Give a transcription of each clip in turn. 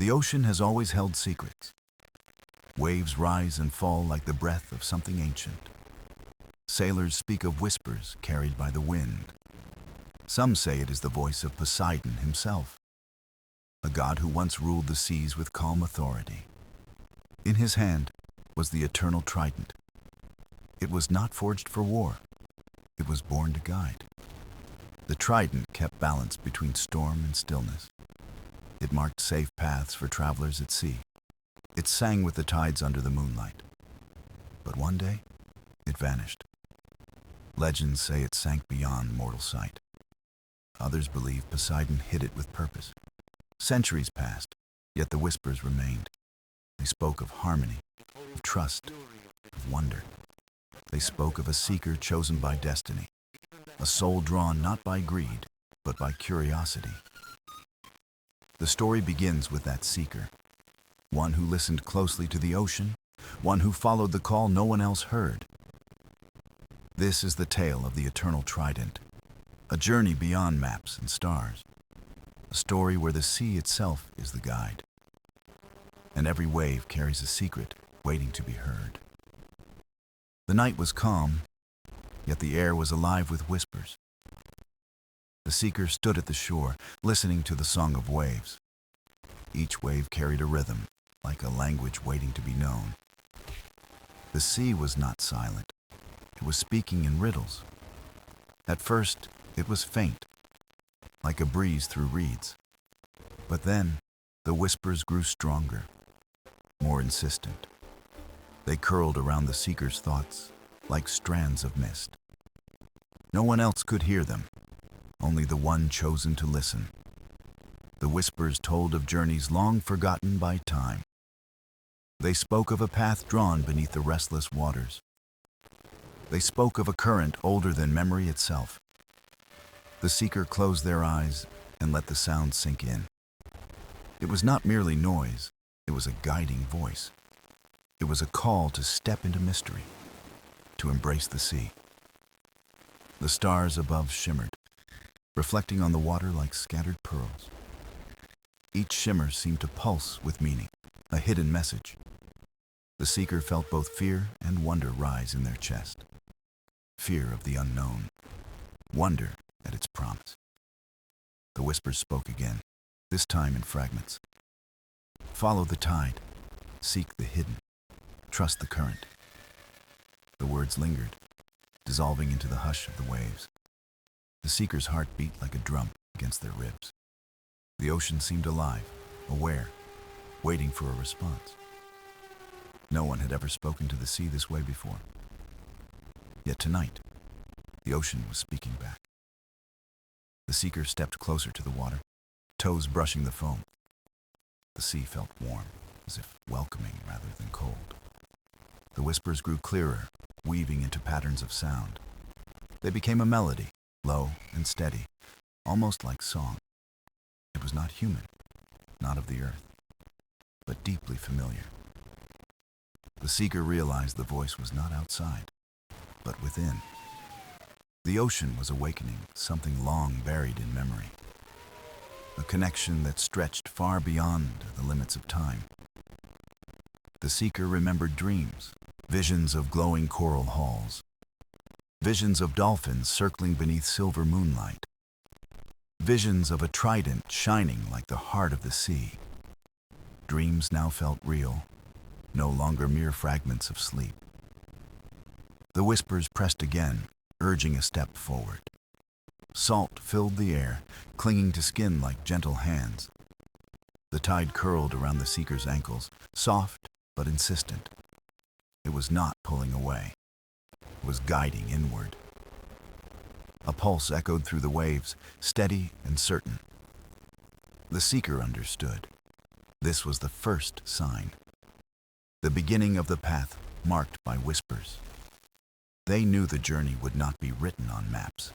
The ocean has always held secrets. Waves rise and fall like the breath of something ancient. Sailors speak of whispers carried by the wind. Some say it is the voice of Poseidon himself, a god who once ruled the seas with calm authority. In his hand was the eternal Trident. It was not forged for war. It was born to guide. The Trident kept balance between storm and stillness. It marked safe paths for travelers at sea. It sang with the tides under the moonlight. But one day, it vanished. Legends say it sank beyond mortal sight. Others believe Poseidon hid it with purpose. Centuries passed, yet the whispers remained. They spoke of harmony, of trust, of wonder. They spoke of a seeker chosen by destiny, a soul drawn not by greed, but by curiosity. The story begins with that seeker, one who listened closely to the ocean, one who followed the call no one else heard. This is the tale of the eternal Trident, a journey beyond maps and stars, a story where the sea itself is the guide, and every wave carries a secret waiting to be heard. The night was calm, yet the air was alive with whispers. The seeker stood at the shore, listening to the song of waves. Each wave carried a rhythm, like a language waiting to be known. The sea was not silent. It was speaking in riddles. At first, it was faint, like a breeze through reeds. But then, the whispers grew stronger, more insistent. They curled around the seeker's thoughts, like strands of mist. No one else could hear them, only the one chosen to listen. The whispers told of journeys long forgotten by time. They spoke of a path drawn beneath the restless waters. They spoke of a current older than memory itself. The seeker closed their eyes and let the sound sink in. It was not merely noise, it was a guiding voice. It was a call to step into mystery, to embrace the sea. The stars above shimmered, reflecting on the water like scattered pearls. Each shimmer seemed to pulse with meaning, a hidden message. The seeker felt both fear and wonder rise in their chest. Fear of the unknown, wonder at its promise. The whispers spoke again, this time in fragments. Follow the tide, seek the hidden, trust the current. The words lingered, dissolving into the hush of the waves. The seeker's heart beat like a drum against their ribs. The ocean seemed alive, aware, waiting for a response. No one had ever spoken to the sea this way before. Yet tonight, the ocean was speaking back. The seeker stepped closer to the water, toes brushing the foam. The sea felt warm, as if welcoming rather than cold. The whispers grew clearer, weaving into patterns of sound. They became a melody, low and steady, almost like song. It was not human, not of the earth, but deeply familiar. The seeker realized the voice was not outside, but within. The ocean was awakening something long buried in memory, a connection that stretched far beyond the limits of time. The seeker remembered dreams, visions of glowing coral halls, visions of dolphins circling beneath silver moonlight, visions of a trident shining like the heart of the sea. Dreams now felt real, no longer mere fragments of sleep. The whispers pressed again, urging a step forward. Salt filled the air, clinging to skin like gentle hands. The tide curled around the seeker's ankles, soft but insistent. It was not pulling away. It was guiding inward. A pulse echoed through the waves, steady and certain. The seeker understood. This was the first sign, the beginning of the path marked by whispers. They knew the journey would not be written on maps.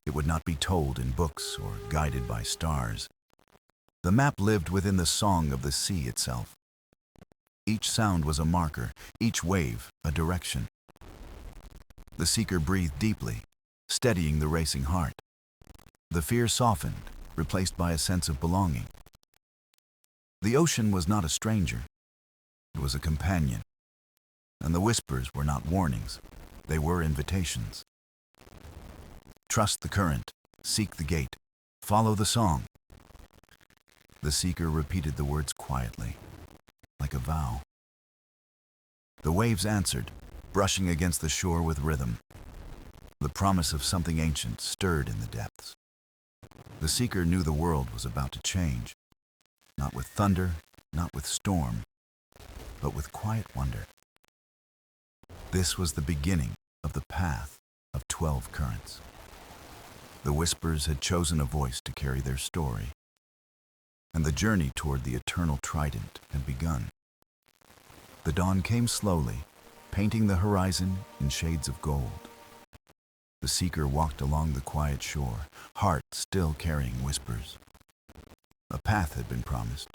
It would not be told in books or guided by stars. The map lived within the song of the sea itself. Each sound was a marker, each wave a direction. The seeker breathed deeply, steadying the racing heart. The fear softened, replaced by a sense of belonging. The ocean was not a stranger. It was a companion. And the whispers were not warnings. They were invitations. Trust the current. Seek the gate. Follow the song. The seeker repeated the words quietly, like a vow. The waves answered, brushing against the shore with rhythm. The promise of something ancient stirred in the depths. The seeker knew the world was about to change, not with thunder, not with storm, but with quiet wonder. This was the beginning of the path of 12 currents. The whispers had chosen a voice to carry their story, and the journey toward the eternal Trident had begun. The dawn came slowly, painting the horizon in shades of gold. The seeker walked along the quiet shore, heart still carrying whispers. A path had been promised,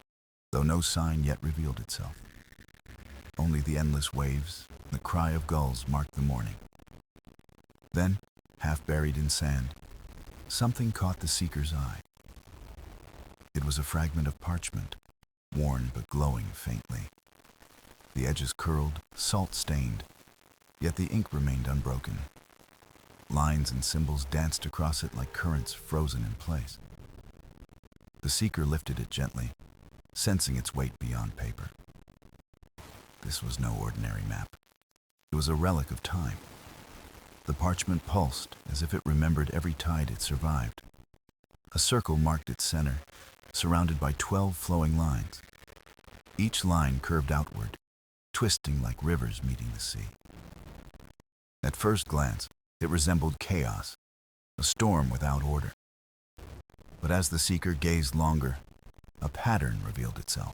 though no sign yet revealed itself. Only the endless waves and the cry of gulls marked the morning. Then, half buried in sand, something caught the seeker's eye. It was a fragment of parchment, worn but glowing faintly. The edges curled, salt-stained, yet the ink remained unbroken. Lines and symbols danced across it like currents frozen in place. The seeker lifted it gently, sensing its weight beyond paper. This was no ordinary map. It was a relic of time. The parchment pulsed as if it remembered every tide it survived. A circle marked its center, surrounded by 12 flowing lines. Each line curved outward, twisting like rivers meeting the sea. At first glance, it resembled chaos, a storm without order. But as the seeker gazed longer, a pattern revealed itself.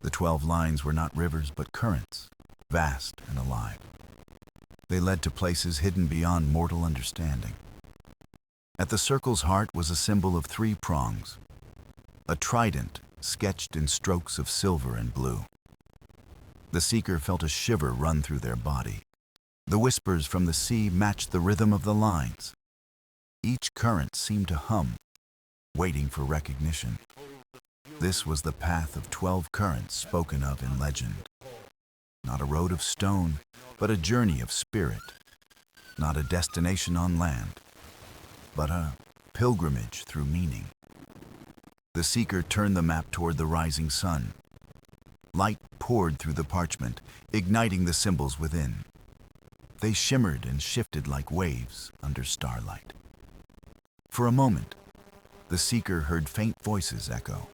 The 12 lines were not rivers but currents, vast and alive. They led to places hidden beyond mortal understanding. At the circle's heart was a symbol of 3 prongs, a trident sketched in strokes of silver and blue. The seeker felt a shiver run through their body. The whispers from the sea matched the rhythm of the lines. Each current seemed to hum, waiting for recognition. This was the path of 12 currents spoken of in legend. Not a road of stone, but a journey of spirit. Not a destination on land, but a pilgrimage through meaning. The seeker turned the map toward the rising sun. Light poured through the parchment, igniting the symbols within. They shimmered and shifted like waves under starlight. For a moment, the seeker heard faint voices echo.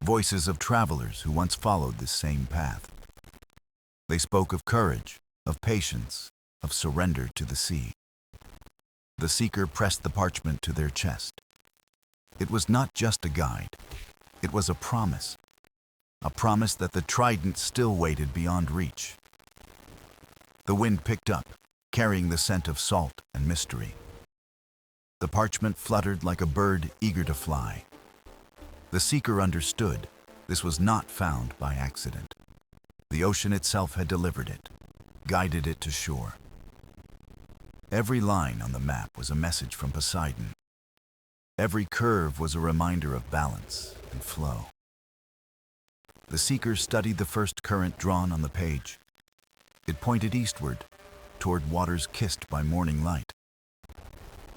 Voices of travelers who once followed this same path. They spoke of courage, of patience, of surrender to the sea. The seeker pressed the parchment to their chest. It was not just a guide. It was a promise that the trident still waited beyond reach. The wind picked up, carrying the scent of salt and mystery. The parchment fluttered like a bird eager to fly. The seeker understood this was not found by accident. The ocean itself had delivered it, guided it to shore. Every line on the map was a message from Poseidon. Every curve was a reminder of balance and flow. The seeker studied the first current drawn on the page. It pointed eastward, toward waters kissed by morning light.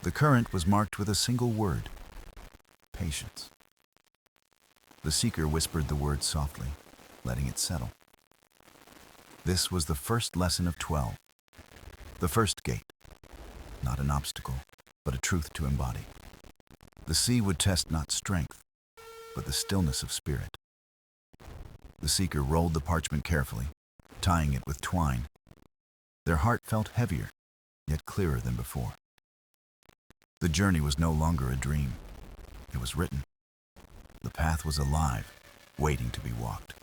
The current was marked with a single word: patience. The seeker whispered the word softly, letting it settle. This was the first lesson of 12, the first gate, not an obstacle, but a truth to embody. The sea would test not strength, but the stillness of spirit. The seeker rolled the parchment carefully, tying it with twine. Their heart felt heavier, yet clearer than before. The journey was no longer a dream. It was written. The path was alive, waiting to be walked.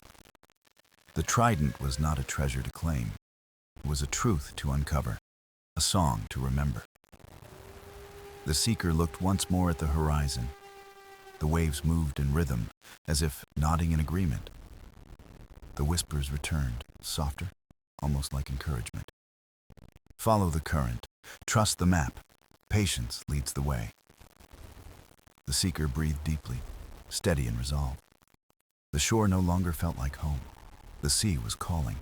The trident was not a treasure to claim. It was a truth to uncover, a song to remember. The seeker looked once more at the horizon. The waves moved in rhythm, as if nodding in agreement. The whispers returned, softer, almost like encouragement. Follow the current. Trust the map. Patience leads the way. The seeker breathed deeply, steady in resolve. The shore no longer felt like home. The sea was calling.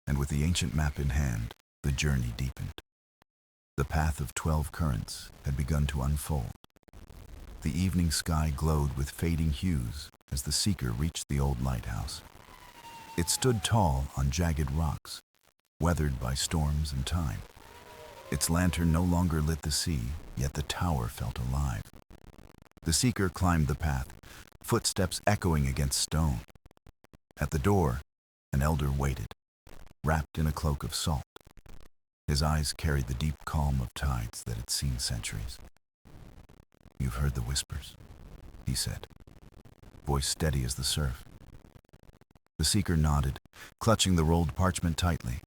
And with the ancient map in hand, the journey deepened. The path of 12 currents had begun to unfold. The evening sky glowed with fading hues as the seeker reached the old lighthouse. It stood tall on jagged rocks, weathered by storms and time. Its lantern no longer lit the sea, yet the tower felt alive. The seeker climbed the path, footsteps echoing against stone. At the door, an elder waited, wrapped in a cloak of salt. His eyes carried the deep calm of tides that had seen centuries. "You've heard the whispers," he said, voice steady as the surf. The seeker nodded, clutching the rolled parchment tightly.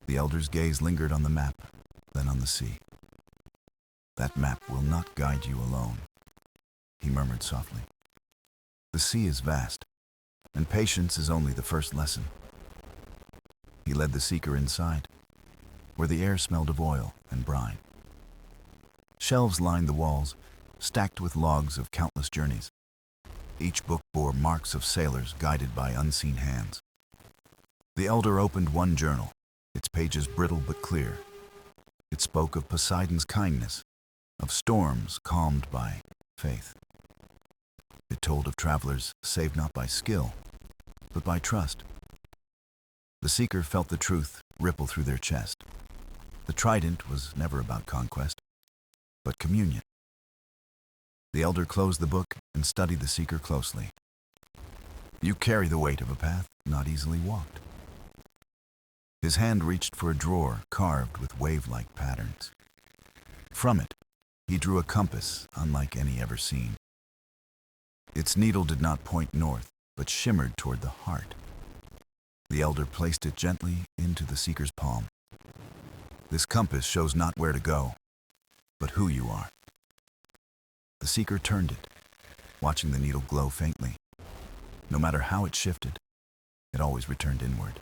The elder's gaze lingered on the map, then on the sea. "That map will not guide you alone," he murmured softly. "The sea is vast, and patience is only the first lesson." He led the seeker inside, where the air smelled of oil and brine. Shelves lined the walls, stacked with logs of countless journeys. Each book bore marks of sailors guided by unseen hands. The elder opened one journal, its pages brittle but clear. It spoke of Poseidon's kindness, of storms calmed by faith. It told of travelers saved not by skill, but by trust. The seeker felt the truth ripple through their chest. The Trident was never about conquest, but communion. The elder closed the book and studied the seeker closely. "You carry the weight of a path not easily walked." His hand reached for a drawer carved with wave-like patterns. From it, he drew a compass unlike any ever seen. Its needle did not point north, but shimmered toward the heart. The elder placed it gently into the seeker's palm. "This compass shows not where to go, but who you are." The seeker turned it, watching the needle glow faintly. No matter how it shifted, it always returned inward.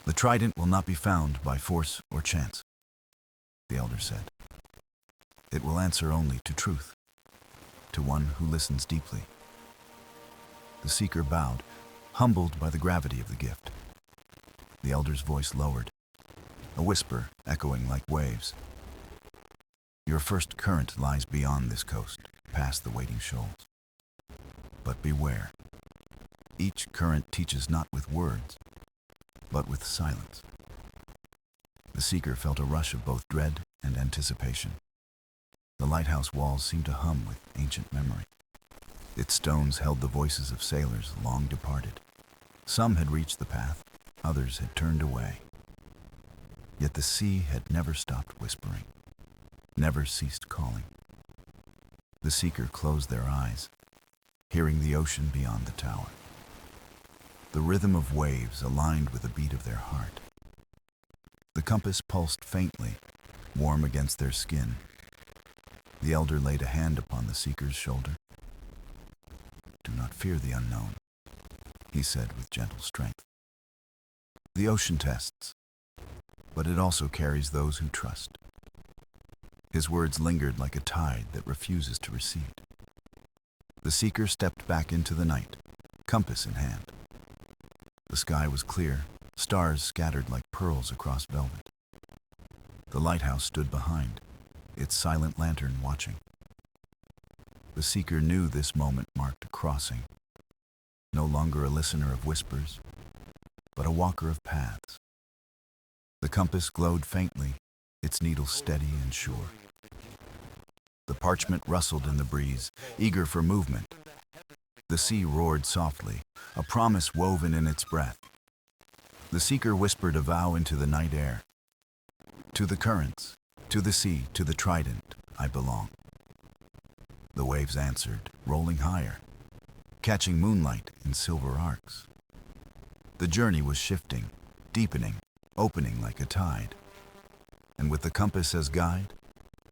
"The Trident will not be found by force or chance," the elder said. "It will answer only to truth, to one who listens deeply." The seeker bowed, humbled by the gravity of the gift. The elder's voice lowered, a whisper echoing like waves. "Your first current lies beyond this coast, past the waiting shoals. But beware. Each current teaches not with words, but with silence." The seeker felt a rush of both dread and anticipation. The lighthouse walls seemed to hum with ancient memory. Its stones held the voices of sailors long departed. Some had reached the path, others had turned away. Yet the sea had never stopped whispering, never ceased calling. The seeker closed their eyes, hearing the ocean beyond the tower. The rhythm of waves aligned with the beat of their heart. The compass pulsed faintly, warm against their skin. The elder laid a hand upon the seeker's shoulder. "Do not fear the unknown," he said with gentle strength. "The ocean tests, but it also carries those who trust." His words lingered like a tide that refuses to recede. The seeker stepped back into the night, compass in hand. The sky was clear, stars scattered like pearls across velvet. The lighthouse stood behind, its silent lantern watching. The seeker knew this moment marked a crossing, no longer a listener of whispers, but a walker of paths. The compass glowed faintly, its needle steady and sure. The parchment rustled in the breeze, eager for movement. The sea roared softly, a promise woven in its breath. The seeker whispered a vow into the night air. "To the currents, to the sea, to the Trident, I belong." The waves answered, rolling higher, catching moonlight in silver arcs. The journey was shifting, deepening, opening like a tide. And with the compass as guide,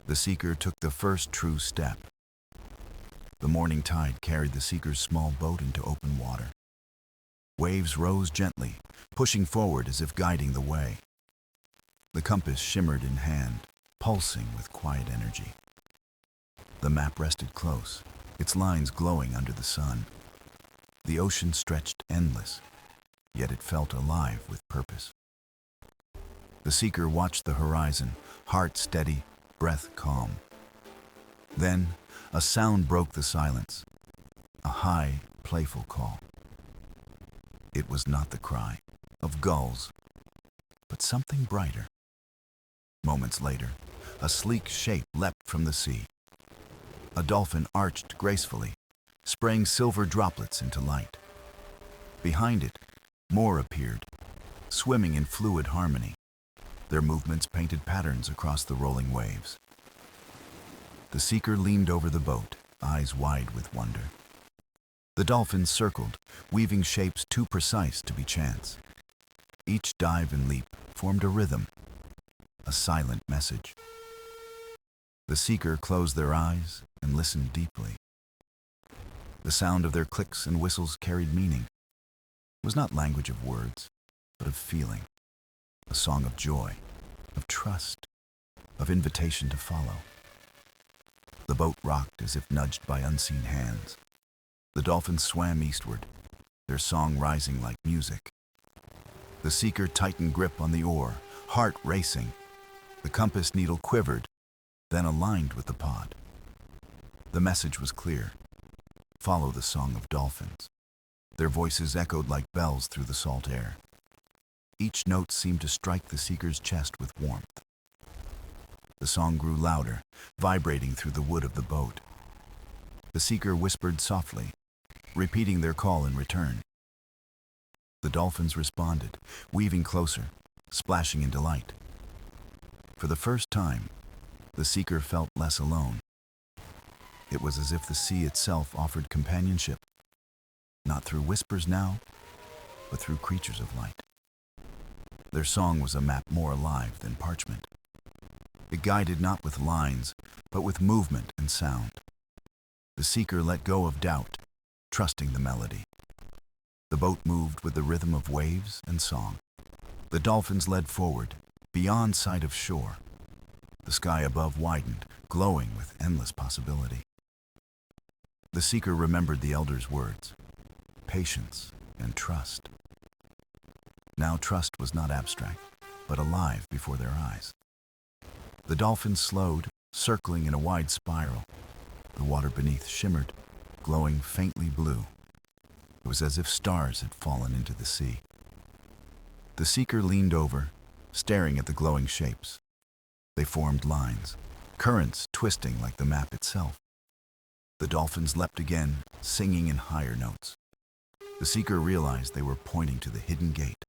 the seeker took the first true step. The morning tide carried the seeker's small boat into open water. Waves rose gently, pushing forward as if guiding the way. The compass shimmered in hand, pulsing with quiet energy. The map rested close, its lines glowing under the sun. The ocean stretched endless, yet it felt alive with purpose. The seeker watched the horizon, heart steady, breath calm. Then, a sound broke the silence, a high, playful call. It was not the cry of gulls, but something brighter. Moments later, a sleek shape leapt from the sea. A dolphin arched gracefully, spraying silver droplets into light. Behind it, more appeared, swimming in fluid harmony. Their movements painted patterns across the rolling waves. The seeker leaned over the boat, eyes wide with wonder. The dolphins circled, weaving shapes too precise to be chance. Each dive and leap formed a rhythm, a silent message. The seeker closed their eyes and listened deeply. The sound of their clicks and whistles carried meaning. It was not language of words, but of feeling. A song of joy, of trust, of invitation to follow. The boat rocked as if nudged by unseen hands. The dolphins swam eastward, their song rising like music. The seeker tightened grip on the oar, heart racing. The compass needle quivered, then aligned with the pod. The message was clear. Follow the song of dolphins. Their voices echoed like bells through the salt air. Each note seemed to strike the seeker's chest with warmth. The song grew louder, vibrating through the wood of the boat. The seeker whispered softly, repeating their call in return. The dolphins responded, weaving closer, splashing in delight. For the first time, the seeker felt less alone. It was as if the sea itself offered companionship, not through whispers now, but through creatures of light. Their song was a map more alive than parchment. It guided not with lines, but with movement and sound. The seeker let go of doubt, trusting the melody. The boat moved with the rhythm of waves and song. The dolphins led forward, beyond sight of shore. The sky above widened, glowing with endless possibility. The seeker remembered the elder's words, patience and trust. Now trust was not abstract, but alive before their eyes. The dolphins slowed, circling in a wide spiral. The water beneath shimmered, glowing faintly blue. It was as if stars had fallen into the sea. The seeker leaned over, staring at the glowing shapes. They formed lines, currents twisting like the map itself. The dolphins leapt again, singing in higher notes. The seeker realized they were pointing to the hidden gate.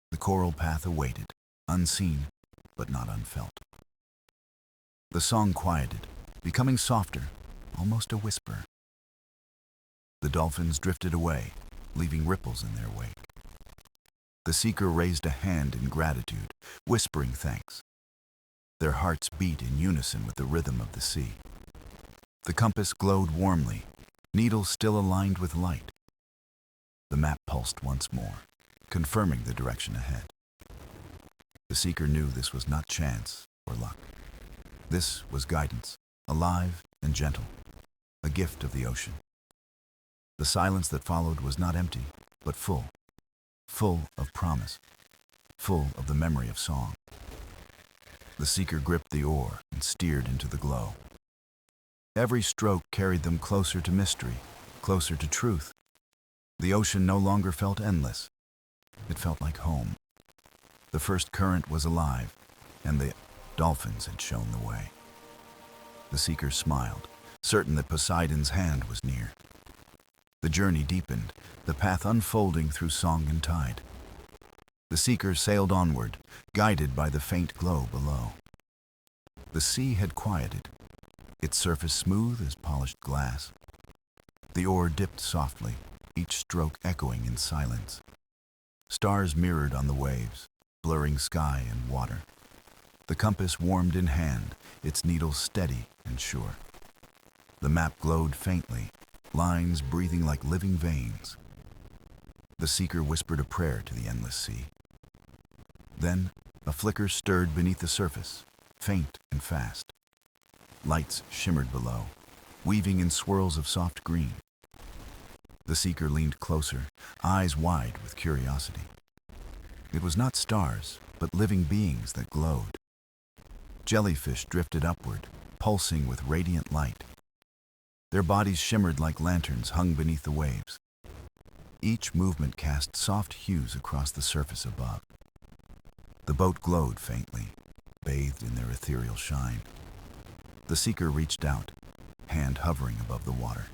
The coral path awaited, unseen but not unfelt. The song quieted, becoming softer, almost a whisper. The dolphins drifted away, leaving ripples in their wake. The seeker raised a hand in gratitude, whispering thanks. Their hearts beat in unison with the rhythm of the sea. The compass glowed warmly, needles still aligned with light. The map pulsed once more, confirming the direction ahead. The seeker knew this was not chance or luck. This was guidance, alive and gentle, a gift of the ocean. The silence that followed was not empty, but full of promise, full of the memory of song. The seeker gripped the oar and steered into the glow. Every stroke carried them closer to mystery, closer to truth. The ocean no longer felt endless. It felt like home. The first current was alive, and the dolphins had shown the way. The seeker smiled, certain that Poseidon's hand was near. The journey deepened, the path unfolding through song and tide. The seeker sailed onward, guided by the faint glow below. The sea had quieted, its surface smooth as polished glass. The oar dipped softly, each stroke echoing in silence. Stars mirrored on the waves, blurring sky and water. The compass warmed in hand, its needles steady and sure. The map glowed faintly, lines breathing like living veins. The seeker whispered a prayer to the endless sea. Then, a flicker stirred beneath the surface, faint and fast. Lights shimmered below, weaving in swirls of soft green. The The seeker leaned closer, eyes wide with curiosity. It was not stars, but living beings that glowed. Jellyfish drifted upward, pulsing with radiant light. Their bodies shimmered like lanterns hung beneath the waves. Each movement cast soft hues across the surface above. The boat glowed faintly, bathed in their ethereal shine. The seeker reached out, hand hovering above the water.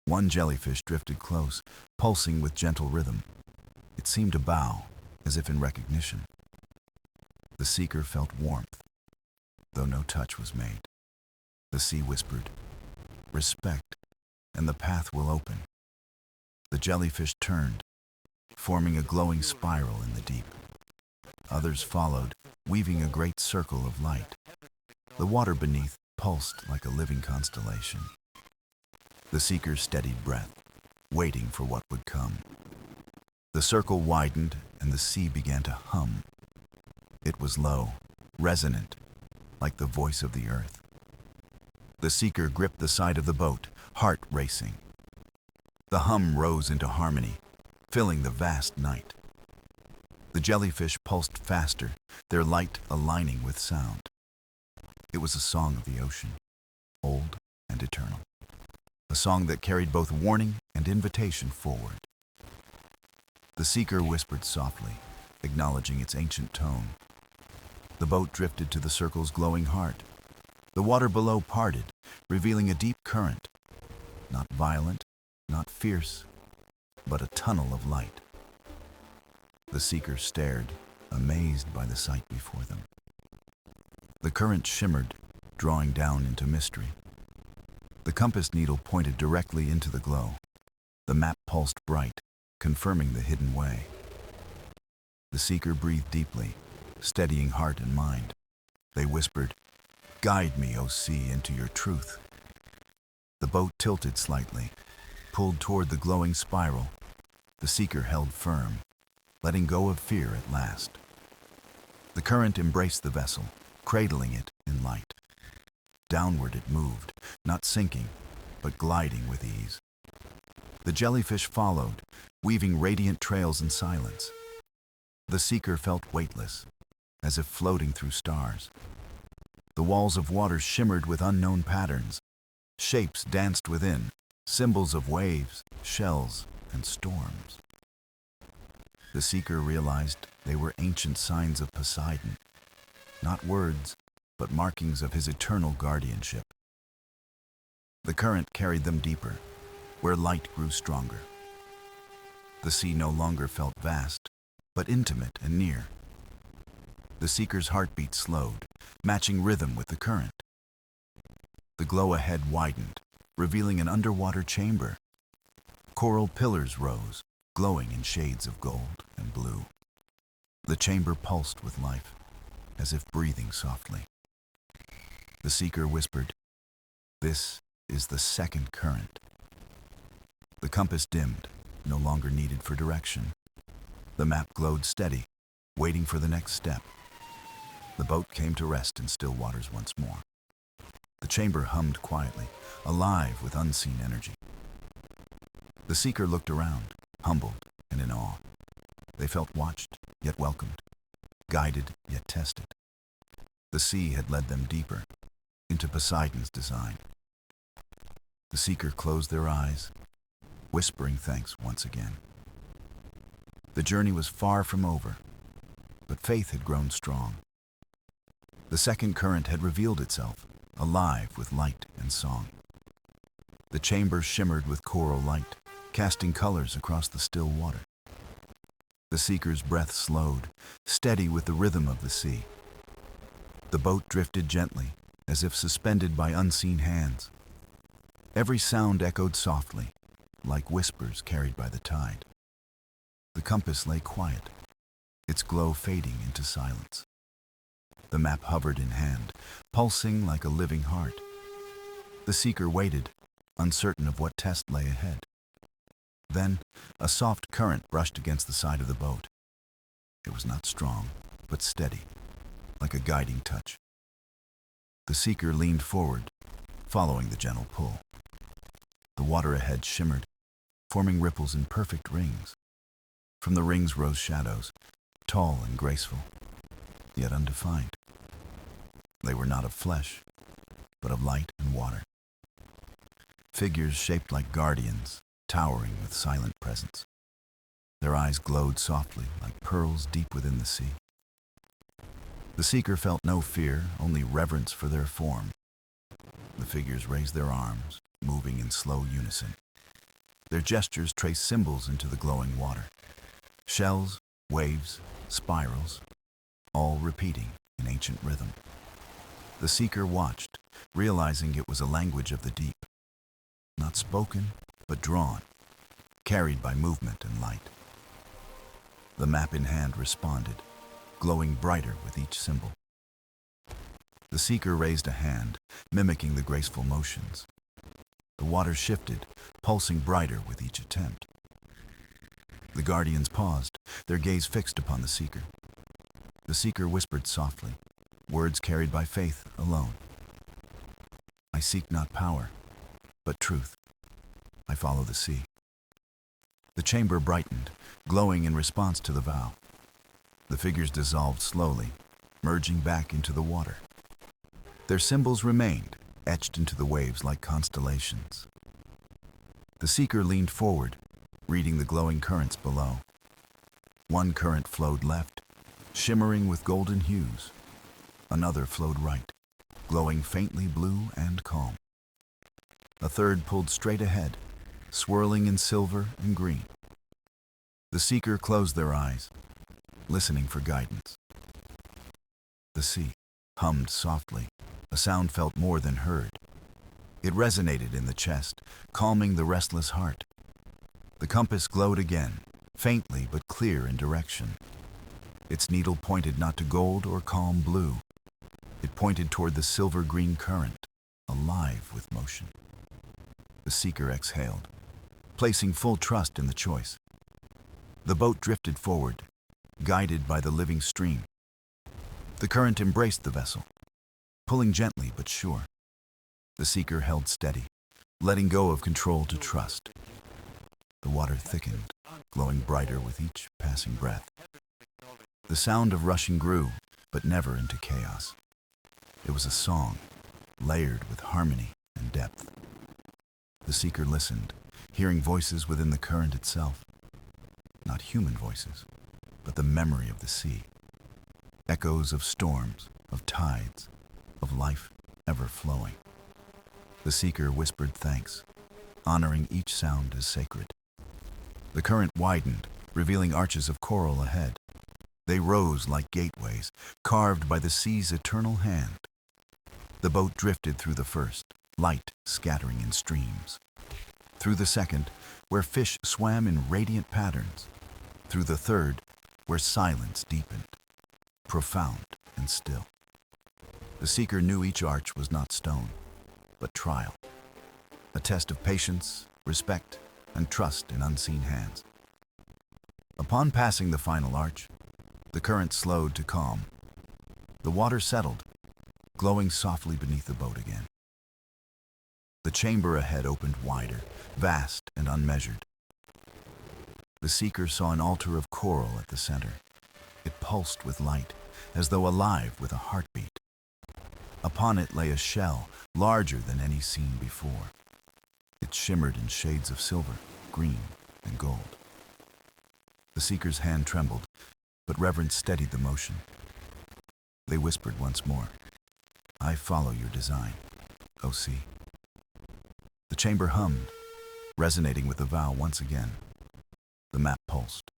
One jellyfish drifted close, pulsing with gentle rhythm. It seemed to bow, as if in recognition. The seeker felt warmth, though no touch was made. The sea whispered, "Respect, and the path will open." The jellyfish turned, forming a glowing spiral in the deep. Others followed, weaving a great circle of light. The water beneath pulsed like a living constellation. The seeker steadied breath, waiting for what would come. The circle widened, and the sea began to hum. It was low, resonant, like the voice of the earth. The seeker gripped the side of the boat, heart racing. The hum rose into harmony, filling the vast night. The jellyfish pulsed faster, their light aligning with sound. It was a song of the ocean, old and eternal. A song that carried both warning and invitation forward. The seeker whispered softly, acknowledging its ancient tone. The boat drifted to the circle's glowing heart. The water below parted, revealing a deep current. Not violent, not fierce, but a tunnel of light. The seeker stared, amazed by the sight before them. The current shimmered, drawing down into mystery. The compass needle pointed directly into the glow. The map pulsed bright, confirming the hidden way. The seeker breathed deeply, steadying heart and mind. They whispered, "Guide me, O sea, into your truth." The boat tilted slightly, pulled toward the glowing spiral. The seeker held firm, letting go of fear at last. The current embraced the vessel, cradling it in light. Downward it moved, not sinking, but gliding with ease. The jellyfish followed, weaving radiant trails in silence. The seeker felt weightless, as if floating through stars. The walls of water shimmered with unknown patterns. Shapes danced within, symbols of waves, shells, and storms. The seeker realized they were ancient signs of Poseidon, not words, but markings of his eternal guardianship. The current carried them deeper, where light grew stronger. The sea no longer felt vast, but intimate and near. The seeker's heartbeat slowed, matching rhythm with the current. The glow ahead widened, revealing an underwater chamber. Coral pillars rose, glowing in shades of gold and blue. The chamber pulsed with life, as if breathing softly. The seeker whispered, "This is the second current." The compass dimmed, no longer needed for direction. The map glowed steady, waiting for the next step. The boat came to rest in still waters once more. The chamber hummed quietly, alive with unseen energy. The seeker looked around, humbled and in awe. They felt watched, yet welcomed, guided, yet tested. The sea had led them deeper, into Poseidon's design. The seeker closed their eyes, whispering thanks once again. The journey was far from over, but faith had grown strong. The second current had revealed itself, alive with light and song. The chamber shimmered with coral light, casting colors across the still water. The seeker's breath slowed, steady with the rhythm of the sea. The boat drifted gently, as if suspended by unseen hands. Every sound echoed softly, like whispers carried by the tide. The compass lay quiet, its glow fading into silence. The map hovered in hand, pulsing like a living heart. The seeker waited, uncertain of what test lay ahead. Then, a soft current brushed against the side of the boat. It was not strong, but steady, like a guiding touch. The seeker leaned forward, following the gentle pull. The water ahead shimmered, forming ripples in perfect rings. From the rings rose shadows, tall and graceful, yet undefined. They were not of flesh, but of light and water. Figures shaped like guardians, towering with silent presence. Their eyes glowed softly like pearls deep within the sea. The seeker felt no fear, only reverence for their form. The figures raised their arms, moving in slow unison. Their gestures traced symbols into the glowing water. Shells, waves, spirals, all repeating in ancient rhythm. The seeker watched, realizing it was a language of the deep. Not spoken, but drawn, carried by movement and light. The map in hand responded, glowing brighter with each symbol. The seeker raised a hand, mimicking the graceful motions. The water shifted, pulsing brighter with each attempt. The guardians paused, their gaze fixed upon the seeker. The seeker whispered softly, words carried by faith alone. I seek not power, but truth. I follow the sea. The chamber brightened, glowing in response to the vow. The figures dissolved slowly, merging back into the water. Their symbols remained, etched into the waves like constellations. The seeker leaned forward, reading the glowing currents below. One current flowed left, shimmering with golden hues. Another flowed right, glowing faintly blue and calm. A third pulled straight ahead, swirling in silver and green. The seeker closed their eyes, listening for guidance. The sea hummed softly, a sound felt more than heard. It resonated in the chest, calming the restless heart. The compass glowed again, faintly but clear in direction. Its needle pointed not to gold or calm blue. It pointed toward the silver-green current, alive with motion. The seeker exhaled, placing full trust in the choice. The boat drifted forward, guided by the living stream. The current embraced the vessel, pulling gently but sure. The seeker held steady, letting go of control to trust. The water thickened, glowing brighter with each passing breath. The sound of rushing grew, but never into chaos. It was a song, layered with harmony and depth. The seeker listened, hearing voices within the current itself. Not human voices, but the memory of the sea. Echoes of storms, of tides, of life ever flowing. The seeker whispered thanks, honoring each sound as sacred. The current widened, revealing arches of coral ahead. They rose like gateways, carved by the sea's eternal hand. The boat drifted through the first, light scattering in streams. Through the second, where fish swam in radiant patterns. Through the third, where silence deepened, profound and still. The seeker knew each arch was not stone, but trial. A test of patience, respect, and trust in unseen hands. Upon passing the final arch, the current slowed to calm. The water settled, glowing softly beneath the boat again. The chamber ahead opened wider, vast and unmeasured. The seeker saw an altar of coral at the center. It pulsed with light, as though alive with a heartbeat. Upon it lay a shell, larger than any seen before. It shimmered in shades of silver, green, and gold. The seeker's hand trembled, but reverence steadied the motion. They whispered once more, I follow your design, O sea. The chamber hummed, resonating with the vow once again. The map pulsed,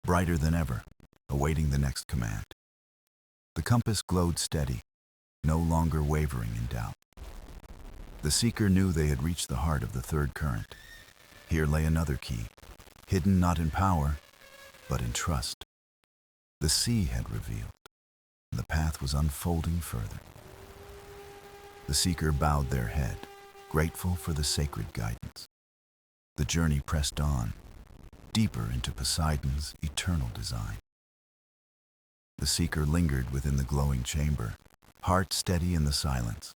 brighter than ever, awaiting the next command. The compass glowed steady, no longer wavering in doubt. The seeker knew they had reached the heart of the third current. Here lay another key, hidden not in power, but in trust. The sea had revealed, and the path was unfolding further. The seeker bowed their head, grateful for the sacred guidance. The journey pressed on, deeper into Poseidon's eternal design. The seeker lingered within the glowing chamber, heart steady in the silence.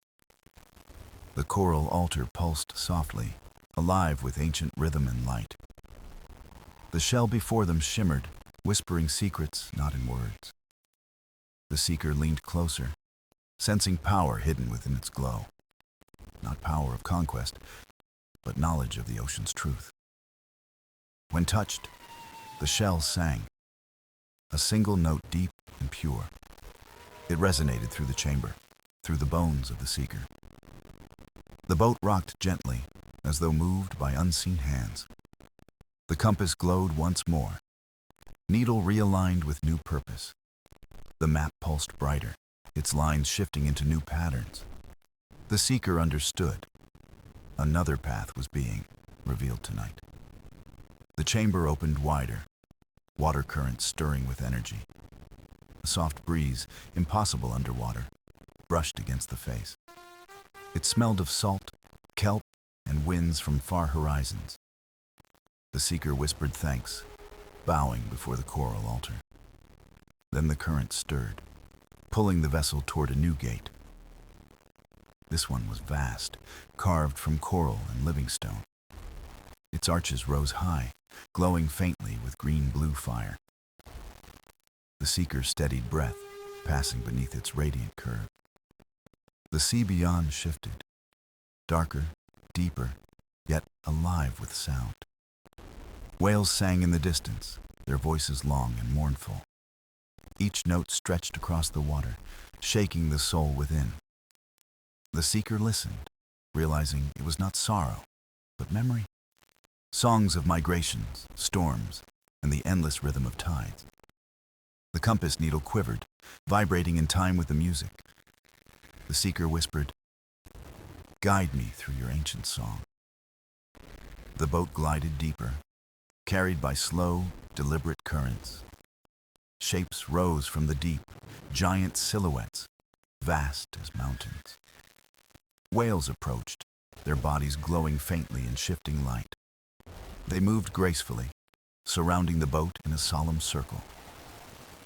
The coral altar pulsed softly, alive with ancient rhythm and light. The shell before them shimmered, whispering secrets not in words. The seeker leaned closer, sensing power hidden within its glow. Not power of conquest, but knowledge of the ocean's truth. When touched, the shell sang, a single note deep and pure. It resonated through the chamber, through the bones of the seeker. The boat rocked gently, as though moved by unseen hands. The compass glowed once more. Needle realigned with new purpose. The map pulsed brighter, its lines shifting into new patterns. The seeker understood. Another path was being revealed tonight. The chamber opened wider, water currents stirring with energy. A soft breeze, impossible underwater, brushed against the face. It smelled of salt, kelp, and winds from far horizons. The seeker whispered thanks, bowing before the coral altar. Then the current stirred, pulling the vessel toward a new gate. This one was vast, carved from coral and living stone. Its arches rose high, glowing faintly with green-blue fire. The seeker steadied breath, passing beneath its radiant curve. The sea beyond shifted, darker, deeper, yet alive with sound. Whales sang in the distance, their voices long and mournful. Each note stretched across the water, shaking the soul within. The seeker listened, realizing it was not sorrow, but memory. Songs of migrations, storms, and the endless rhythm of tides. The compass needle quivered, vibrating in time with the music. The seeker whispered, "Guide me through your ancient song." The boat glided deeper, carried by slow, deliberate currents. Shapes rose from the deep, giant silhouettes, vast as mountains. Whales approached, their bodies glowing faintly in shifting light. They moved gracefully, surrounding the boat in a solemn circle.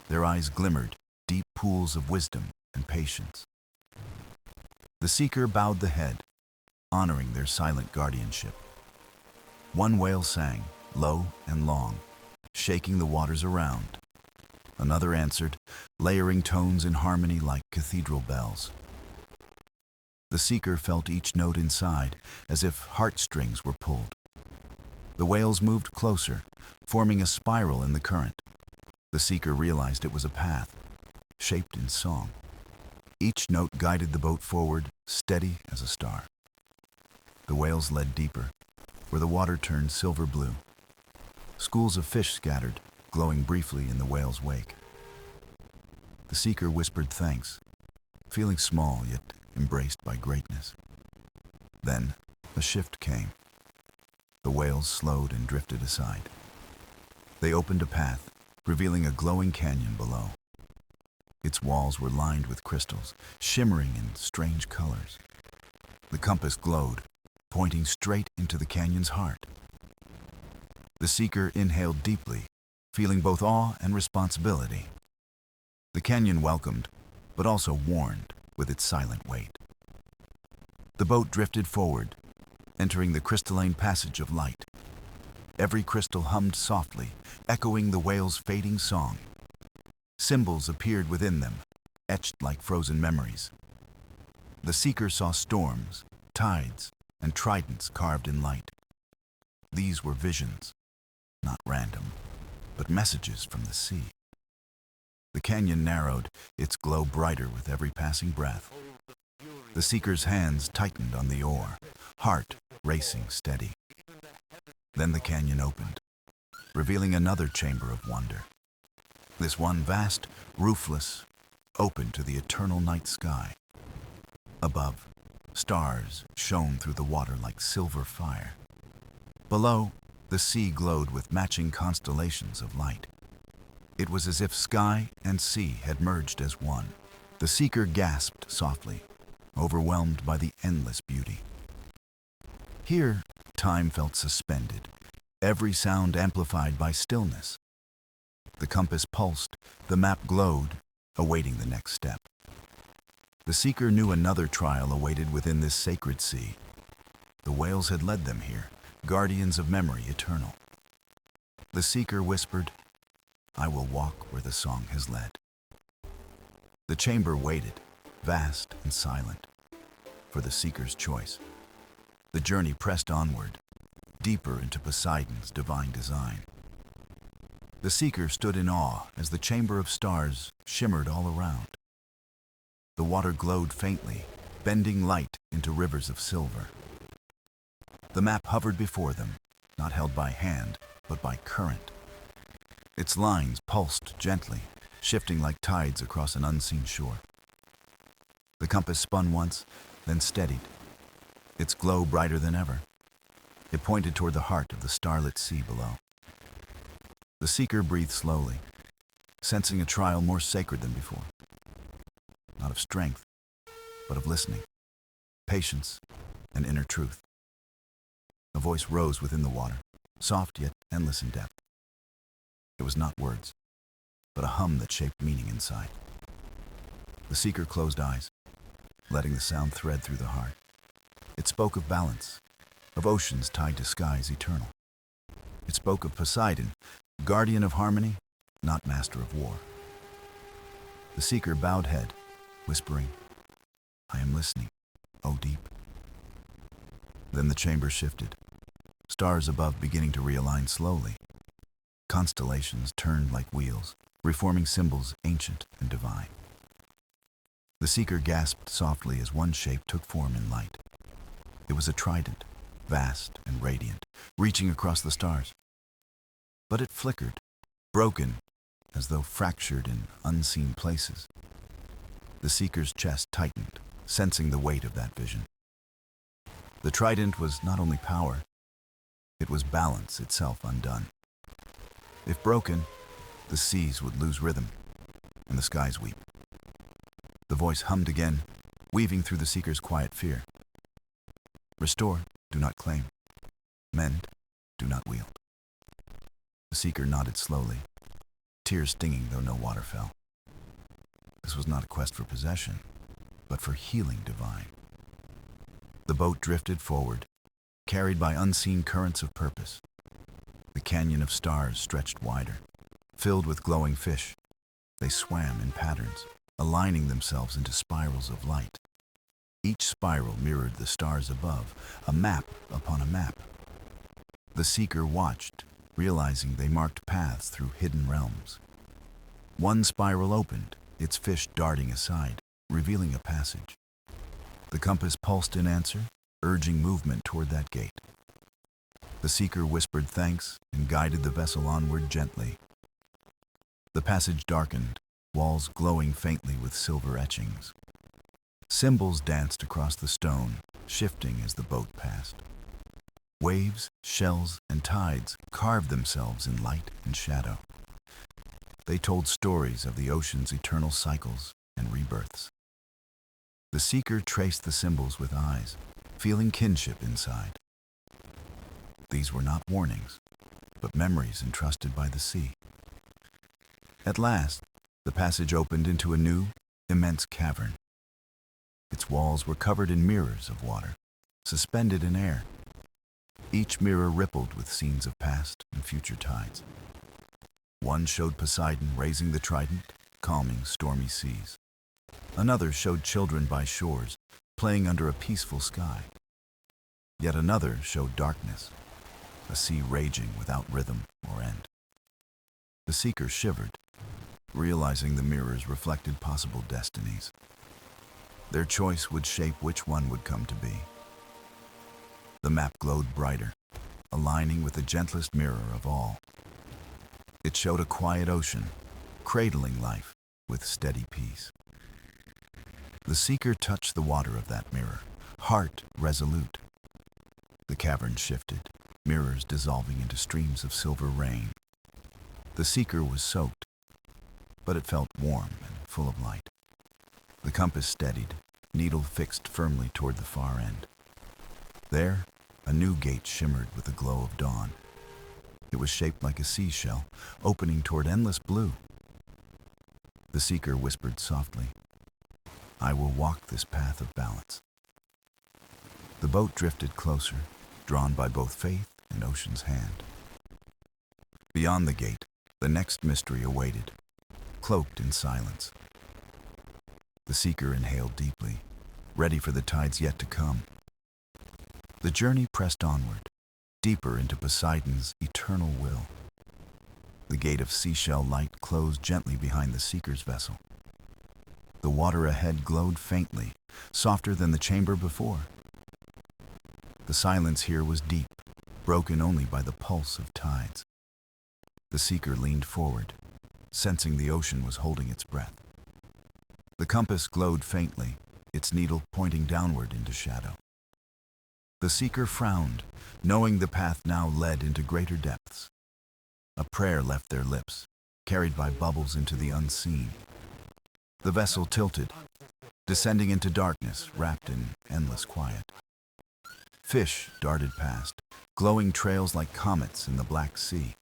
Their eyes glimmered, deep pools of wisdom and patience. The seeker bowed the head, honoring their silent guardianship. One whale sang, low and long, shaking the waters around. Another answered, layering tones in harmony like cathedral bells. The seeker felt each note inside, as if heartstrings were pulled. The whales moved closer, forming a spiral in the current. The seeker realized it was a path, shaped in song. Each note guided the boat forward, steady as a star. The whales led deeper, where the water turned silver blue. Schools of fish scattered, glowing briefly in the whale's wake. The seeker whispered thanks, feeling small yet embraced by greatness. Then a shift came. The whales slowed and drifted aside. They opened a path, revealing a glowing canyon below. Its walls were lined with crystals, shimmering in strange colors. The compass glowed, pointing straight into the canyon's heart. The seeker inhaled deeply, feeling both awe and responsibility. The canyon welcomed, but also warned with its silent weight. The boat drifted forward, entering the crystalline passage of light. Every crystal hummed softly, echoing the whale's fading song. Symbols appeared within them, etched like frozen memories. The seeker saw storms, tides, and tridents carved in light. These were visions, not random, but messages from the sea. The canyon narrowed, its glow brighter with every passing breath. The seeker's hands tightened on the oar, heart racing steady. Then the canyon opened, revealing another chamber of wonder. This one vast, roofless, open to the eternal night sky. Above, stars shone through the water like silver fire. Below, the sea glowed with matching constellations of light. It was as if sky and sea had merged as one. The seeker gasped softly, overwhelmed by the endless beauty. Here, time felt suspended, every sound amplified by stillness. The compass pulsed, the map glowed, awaiting the next step. The seeker knew another trial awaited within this sacred sea. The whales had led them here, guardians of memory eternal. The The seeker whispered, "I will walk where the song has led." The chamber waited, vast and silent, for the seeker's choice. The journey pressed onward, deeper into Poseidon's divine design. The seeker stood in awe as the chamber of stars shimmered all around. The water glowed faintly, bending light into rivers of silver. The map hovered before them, not held by hand, but by current. Its lines pulsed gently, shifting like tides across an unseen shore. The compass spun once, then steadied, its glow brighter than ever. It pointed toward the heart of the starlit sea below. The seeker breathed slowly, sensing a trial more sacred than before. Not of strength, but of listening, patience, and inner truth. A voice rose within the water, soft yet endless in depth. It was not words, but a hum that shaped meaning inside. The seeker closed eyes, letting the sound thread through the heart. It spoke of balance, of oceans tied to skies eternal. It spoke of Poseidon, guardian of harmony, not master of war. The seeker bowed head, whispering, "I am listening, O deep." Then the chamber shifted, stars above beginning to realign slowly. Constellations turned like wheels, reforming symbols ancient and divine. The seeker gasped softly as one shape took form in light. It was a trident, vast and radiant, reaching across the stars. But it flickered, broken, as though fractured in unseen places. The seeker's chest tightened, sensing the weight of that vision. The trident was not only power, it was balance itself undone. If broken, the seas would lose rhythm, and the skies weep. The voice hummed again, weaving through the seeker's quiet fear. "Restore, do not claim. Mend, do not wield." The seeker nodded slowly, tears stinging though no water fell. This was not a quest for possession, but for healing divine. The boat drifted forward, carried by unseen currents of purpose. The canyon of stars stretched wider, filled with glowing fish. They swam in patterns, aligning themselves into spirals of light. Each spiral mirrored the stars above, a map upon a map. The seeker watched, realizing they marked paths through hidden realms. One spiral opened, its fish darting aside, revealing a passage. The compass pulsed in answer, urging movement toward that gate. The seeker whispered thanks and guided the vessel onward gently. The passage darkened, walls glowing faintly with silver etchings. Symbols danced across the stone, shifting as the boat passed. Waves, shells, and tides carved themselves in light and shadow. They told stories of the ocean's eternal cycles and rebirths. The seeker traced the symbols with eyes, feeling kinship inside. These were not warnings, but memories entrusted by the sea. At last, the passage opened into a new, immense cavern. Its walls were covered in mirrors of water, suspended in air. Each mirror rippled with scenes of past and future tides. One showed Poseidon raising the trident, calming stormy seas. Another showed children by shores, playing under a peaceful sky. Yet another showed darkness, a sea raging without rhythm or end. The seeker shivered, realizing the mirrors reflected possible destinies. Their choice would shape which one would come to be. The map glowed brighter, aligning with the gentlest mirror of all. It showed a quiet ocean, cradling life with steady peace. The seeker touched the water of that mirror, heart resolute. The cavern shifted, mirrors dissolving into streams of silver rain. The seeker was soaked, but it felt warm and full of light. The compass steadied, needle fixed firmly toward the far end. There, a new gate shimmered with the glow of dawn. It was shaped like a seashell, opening toward endless blue. The seeker whispered softly, "I will walk this path of balance." The boat drifted closer, drawn by both faith and ocean's hand. Beyond the gate, the next mystery awaited, cloaked in silence. The seeker inhaled deeply, ready for the tides yet to come. The journey pressed onward, deeper into Poseidon's eternal will. The gate of seashell light closed gently behind the seeker's vessel. The water ahead glowed faintly, softer than the chamber before. The silence here was deep, broken only by the pulse of tides. The seeker leaned forward, sensing the ocean was holding its breath. The compass glowed faintly, its needle pointing downward into shadow. The seeker frowned, knowing the path now led into greater depths. A prayer left their lips, carried by bubbles into the unseen. The vessel tilted, descending into darkness, wrapped in endless quiet. Fish darted past, glowing trails like comets in the Black Sea.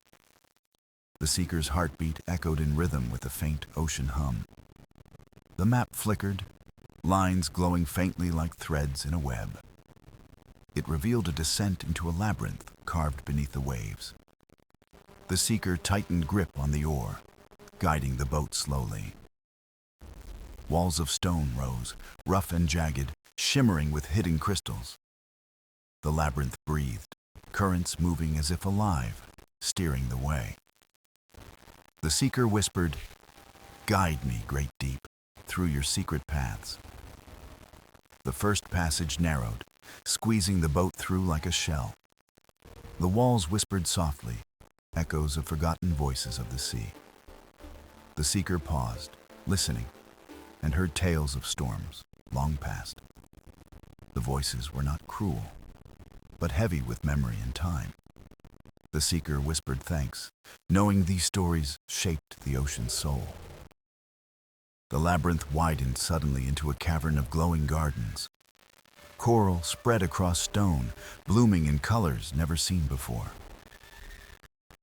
The seeker's heartbeat echoed in rhythm with a faint ocean hum. The map flickered, lines glowing faintly like threads in a web. It revealed a descent into a labyrinth carved beneath the waves. The seeker tightened grip on the oar, guiding the boat slowly. Walls of stone rose, rough and jagged, shimmering with hidden crystals. The labyrinth breathed, currents moving as if alive, steering the way. The seeker whispered, "Guide me, great deep, through your secret paths." The first passage narrowed, squeezing the boat through like a shell. The walls whispered softly, echoes of forgotten voices of the sea. The seeker paused, listening, and heard tales of storms long past. The voices were not cruel, but heavy with memory and time. The seeker whispered thanks, knowing these stories shaped the ocean's soul. The labyrinth widened suddenly into a cavern of glowing gardens. Coral spread across stone, blooming in colors never seen before.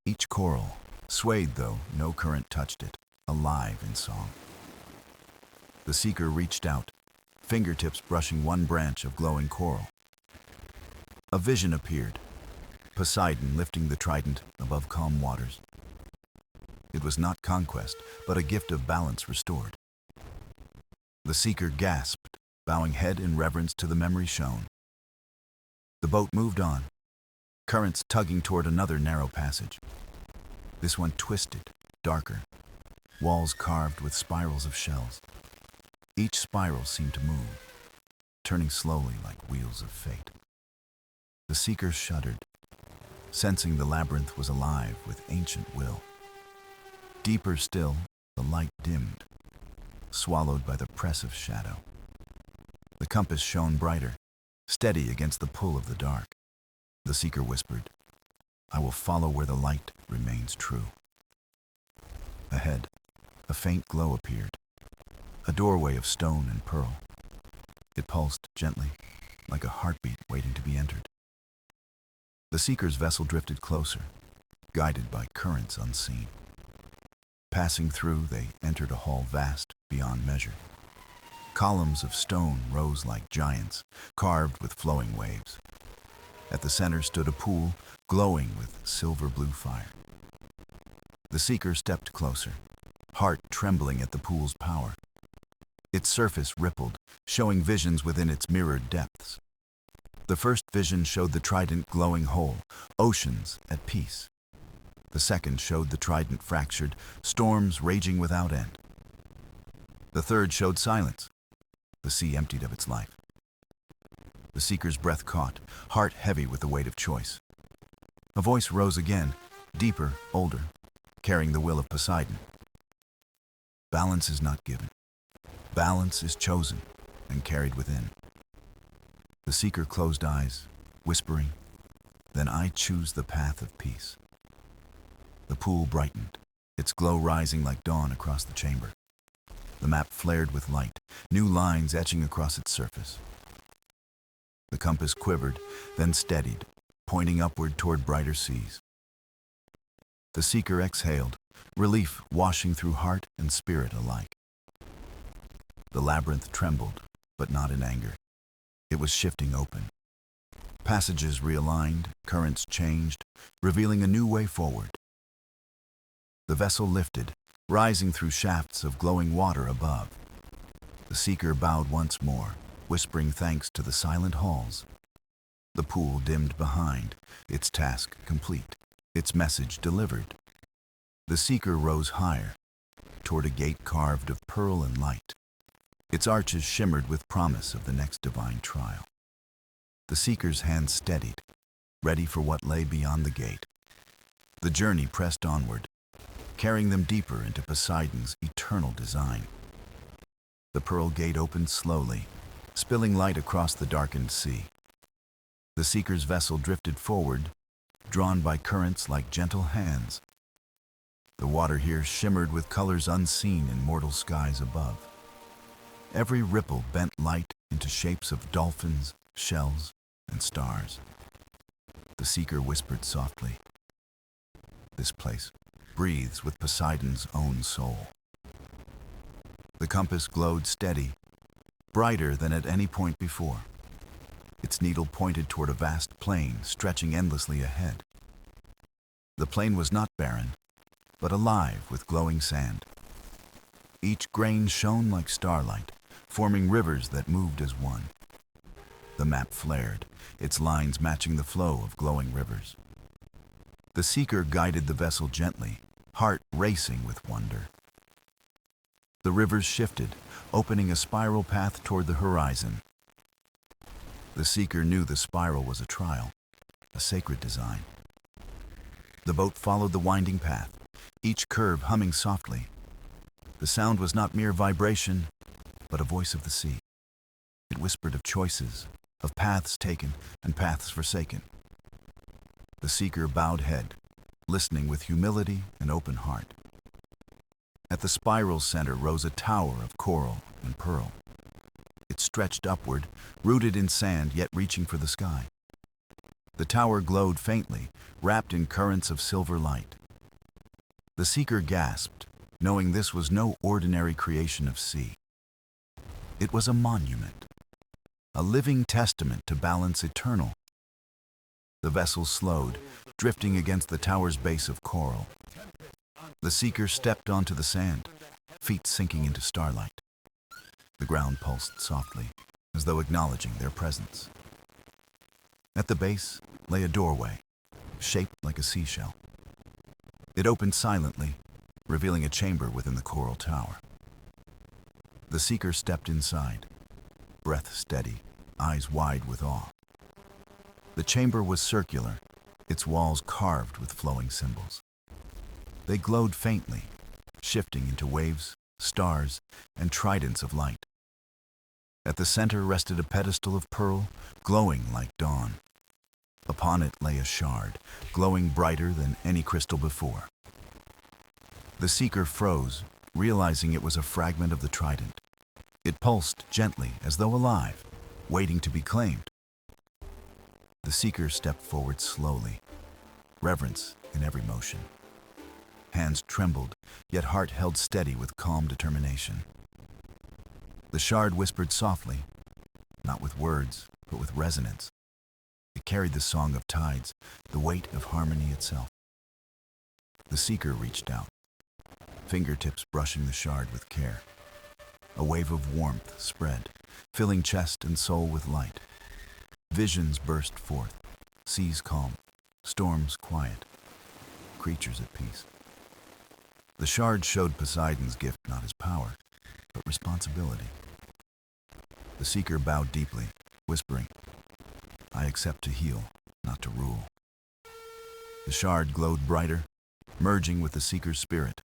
Each coral, swayed though no current touched it, alive in song. The seeker reached out, fingertips brushing one branch of glowing coral. A vision appeared, Poseidon lifting the trident above calm waters. It was not conquest, but a gift of balance restored. The seeker gasped, bowing head in reverence to the memory shown. The boat moved on, currents tugging toward another narrow passage. This one twisted, darker, walls carved with spirals of shells. Each spiral seemed to move, turning slowly like wheels of fate. The seeker shuddered, sensing the labyrinth was alive with ancient will. Deeper still, the light dimmed, swallowed by the press of shadow. The compass shone brighter, steady against the pull of the dark. The seeker whispered, "I will follow where the light remains true." Ahead, a faint glow appeared, a doorway of stone and pearl. It pulsed gently, like a heartbeat waiting to be entered. The seeker's vessel drifted closer, guided by currents unseen. Passing through, they entered a hall vast beyond measure. Columns of stone rose like giants, carved with flowing waves. At the center stood a pool, glowing with silver-blue fire. The seeker stepped closer, heart trembling at the pool's power. Its surface rippled, showing visions within its mirrored depths. The first vision showed the trident glowing whole, oceans at peace. The second showed the trident fractured, storms raging without end. The third showed silence, the sea emptied of its life. The seeker's breath caught, heart heavy with the weight of choice. A voice rose again, deeper, older, carrying the will of Poseidon. Balance is not given. Balance is chosen and carried within. The seeker closed eyes, whispering, "Then I choose the path of peace." The pool brightened, its glow rising like dawn across the chamber. The map flared with light, new lines etching across its surface. The compass quivered, then steadied, pointing upward toward brighter seas. The seeker exhaled, relief washing through heart and spirit alike. The labyrinth trembled, but not in anger. It was shifting open. Passages realigned, currents changed, revealing a new way forward. The vessel lifted, rising through shafts of glowing water above. The seeker bowed once more, whispering thanks to the silent halls. The pool dimmed behind, its task complete, its message delivered. The seeker rose higher, toward a gate carved of pearl and light. Its arches shimmered with promise of the next divine trial. The seeker's hands steadied, ready for what lay beyond the gate. The journey pressed onward, carrying them deeper into Poseidon's eternal design. The pearl gate opened slowly, spilling light across the darkened sea. The seeker's vessel drifted forward, drawn by currents like gentle hands. The water here shimmered with colors unseen in mortal skies above. Every ripple bent light into shapes of dolphins, shells, and stars. The seeker whispered softly, "This place breathes with Poseidon's own soul." The compass glowed steady, brighter than at any point before. Its needle pointed toward a vast plain stretching endlessly ahead. The plain was not barren, but alive with glowing sand. Each grain shone like starlight, forming rivers that moved as one. The map flared, its lines matching the flow of glowing rivers. The seeker guided the vessel gently, heart racing with wonder. The rivers shifted, opening a spiral path toward the horizon. The seeker knew the spiral was a trial, a sacred design. The boat followed the winding path, each curve humming softly. The sound was not mere vibration, but a voice of the sea. It whispered of choices, of paths taken and paths forsaken. The seeker bowed head, listening with humility and open heart. At the spiral's center rose a tower of coral and pearl. It stretched upward, rooted in sand yet reaching for the sky. The tower glowed faintly, wrapped in currents of silver light. The seeker gasped, knowing this was no ordinary creation of sea. It was a monument, a living testament to balance eternal. The vessel slowed, drifting against the tower's base of coral. The seeker stepped onto the sand, feet sinking into starlight. The ground pulsed softly, as though acknowledging their presence. At the base lay a doorway, shaped like a seashell. It opened silently, revealing a chamber within the coral tower. The seeker stepped inside, breath steady, eyes wide with awe. The chamber was circular, its walls carved with flowing symbols. They glowed faintly, shifting into waves, stars, and tridents of light. At the center rested a pedestal of pearl, glowing like dawn. Upon it lay a shard, glowing brighter than any crystal before. The seeker froze, realizing it was a fragment of the Trident. It pulsed gently, as though alive, waiting to be claimed. The seeker stepped forward slowly, reverence in every motion. Hands trembled, yet heart held steady with calm determination. The shard whispered softly, not with words, but with resonance. It carried the song of tides, the weight of harmony itself. The seeker reached out, fingertips brushing the shard with care. A wave of warmth spread, filling chest and soul with light. Visions burst forth, seas calm, storms quiet, creatures at peace. The shard showed Poseidon's gift not his power, but responsibility. The seeker bowed deeply, whispering, "I accept to heal, not to rule." The shard glowed brighter, merging with the seeker's spirit.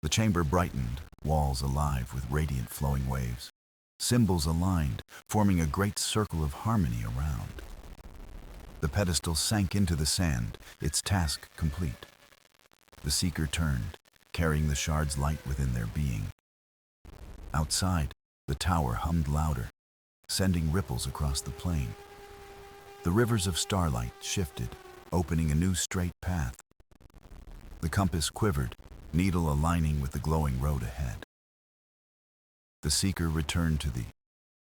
The chamber brightened, walls alive with radiant flowing waves. Symbols aligned, forming a great circle of harmony around. The pedestal sank into the sand, its task complete. The seeker turned, carrying the shard's light within their being. Outside, the tower hummed louder, sending ripples across the plain. The rivers of starlight shifted, opening a new straight path. The compass quivered, needle aligning with the glowing road ahead. The seeker returned to the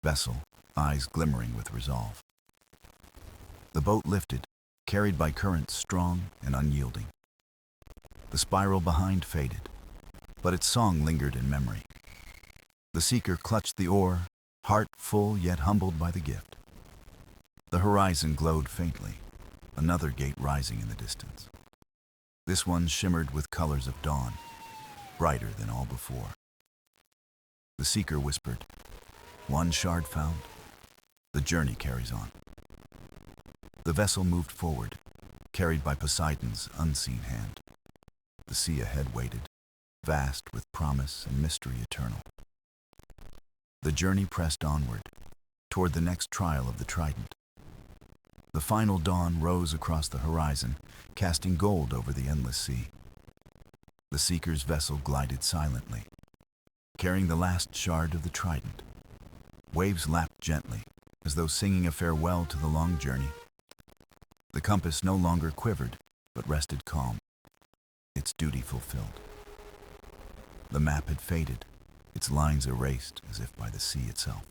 vessel, eyes glimmering with resolve. The boat lifted, carried by currents strong and unyielding. The The spiral behind faded, but its song lingered in memory. The seeker clutched the oar, heart full yet humbled by the gift. The horizon glowed faintly, another gate rising in the distance. This one shimmered with colors of dawn, brighter than all before. The seeker whispered, "One shard found, the journey carries on." The vessel moved forward, carried by Poseidon's unseen hand. The sea ahead waited, vast with promise and mystery eternal. The journey pressed onward, toward the next trial of the Trident. The final dawn rose across the horizon, casting gold over the endless sea. The seeker's vessel glided silently, carrying the last shard of the Trident. Waves lapped gently, as though singing a farewell to the long journey. The compass no longer quivered, but rested calm, its duty fulfilled. The map had faded, its lines erased as if by the sea itself.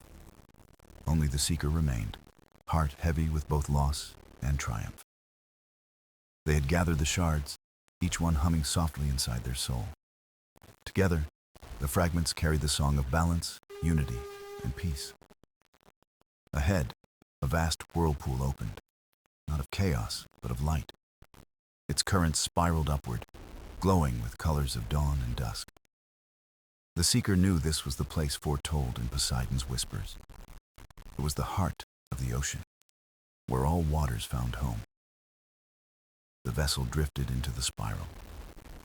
Only the seeker remained, heart heavy with both loss and triumph. They had gathered the shards, each one humming softly inside their soul. Together, the fragments carried the song of balance, unity, and peace. Ahead, a vast whirlpool opened, not of chaos, but of light. Its currents spiraled upward, glowing with colors of dawn and dusk. The seeker knew this was the place foretold in Poseidon's whispers. It was the heart of the ocean, where all waters found home. The vessel drifted into the spiral,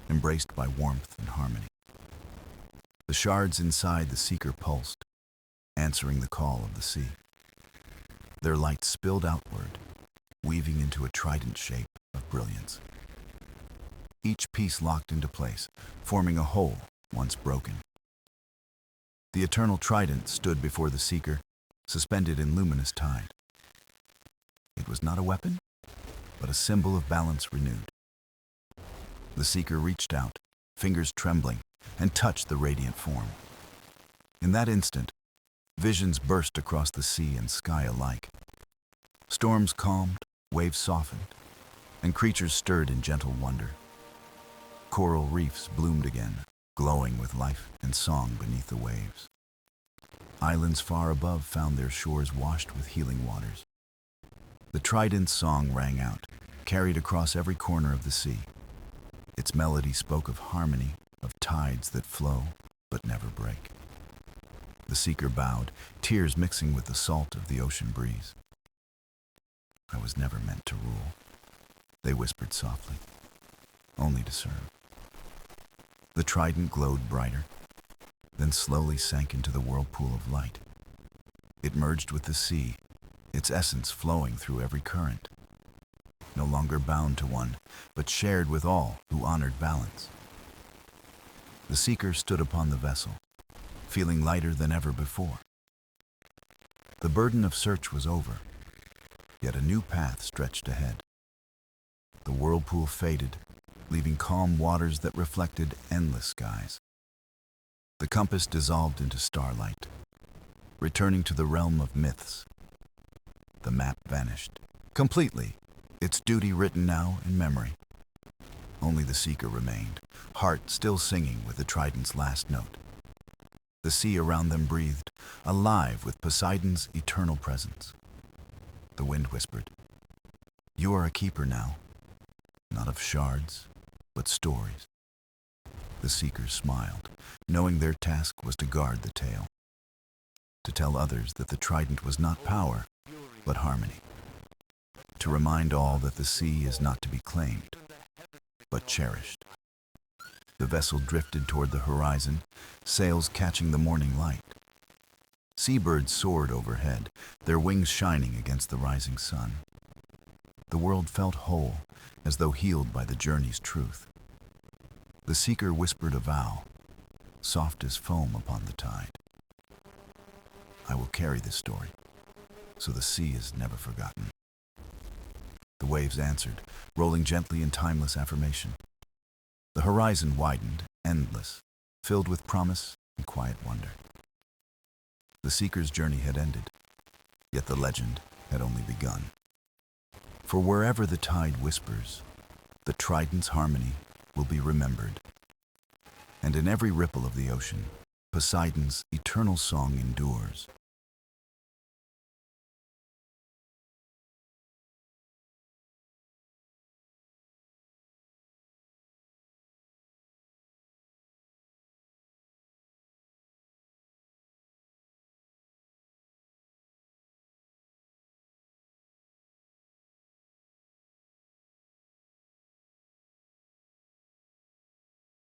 embraced by warmth and harmony. The shards inside the seeker pulsed, answering the call of the sea. Their light spilled outward, weaving into a trident shape of brilliance. Each piece locked into place, forming a whole once broken. The eternal trident stood before the seeker, suspended in luminous tide. It was not a weapon, but a symbol of balance renewed. The seeker reached out, fingers trembling, and touched the radiant form. In that instant, visions burst across the sea and sky alike. Storms calmed, waves softened, and creatures stirred in gentle wonder. Coral reefs bloomed again, glowing with life and song beneath the waves. Islands far above found their shores washed with healing waters. The Trident's song rang out, carried across every corner of the sea. Its melody spoke of harmony, of tides that flow but never break. The seeker bowed, tears mixing with the salt of the ocean breeze. "I was never meant to rule," they whispered softly, "only to serve." The trident glowed brighter, then slowly sank into the whirlpool of light. It merged with the sea, its essence flowing through every current. No longer bound to one, but shared with all who honored balance. The seeker stood upon the vessel, feeling lighter than ever before. The burden of search was over, yet a new path stretched ahead. The whirlpool faded, leaving calm waters that reflected endless skies. The compass dissolved into starlight, returning to the realm of myths. The map vanished, completely, its duty written now in memory. Only the seeker remained, heart still singing with the trident's last note. The sea around them breathed, alive with Poseidon's eternal presence. The wind whispered, "You are a keeper now, not of shards, but stories." The seekers smiled, knowing their task was to guard the tale, to tell others that the trident was not power, but harmony, to remind all that the sea is not to be claimed, but cherished. The vessel drifted toward the horizon, sails catching the morning light. Seabirds soared overhead, their wings shining against the rising sun. The world felt whole, as though healed by the journey's truth. The seeker whispered a vow, soft as foam upon the tide. "I will carry this story, so the sea is never forgotten." The waves answered, rolling gently in timeless affirmation. The horizon widened, endless, filled with promise and quiet wonder. The seeker's journey had ended, yet the legend had only begun. For wherever the tide whispers, the trident's harmony will will be remembered. And in every ripple of the ocean, Poseidon's eternal song endures.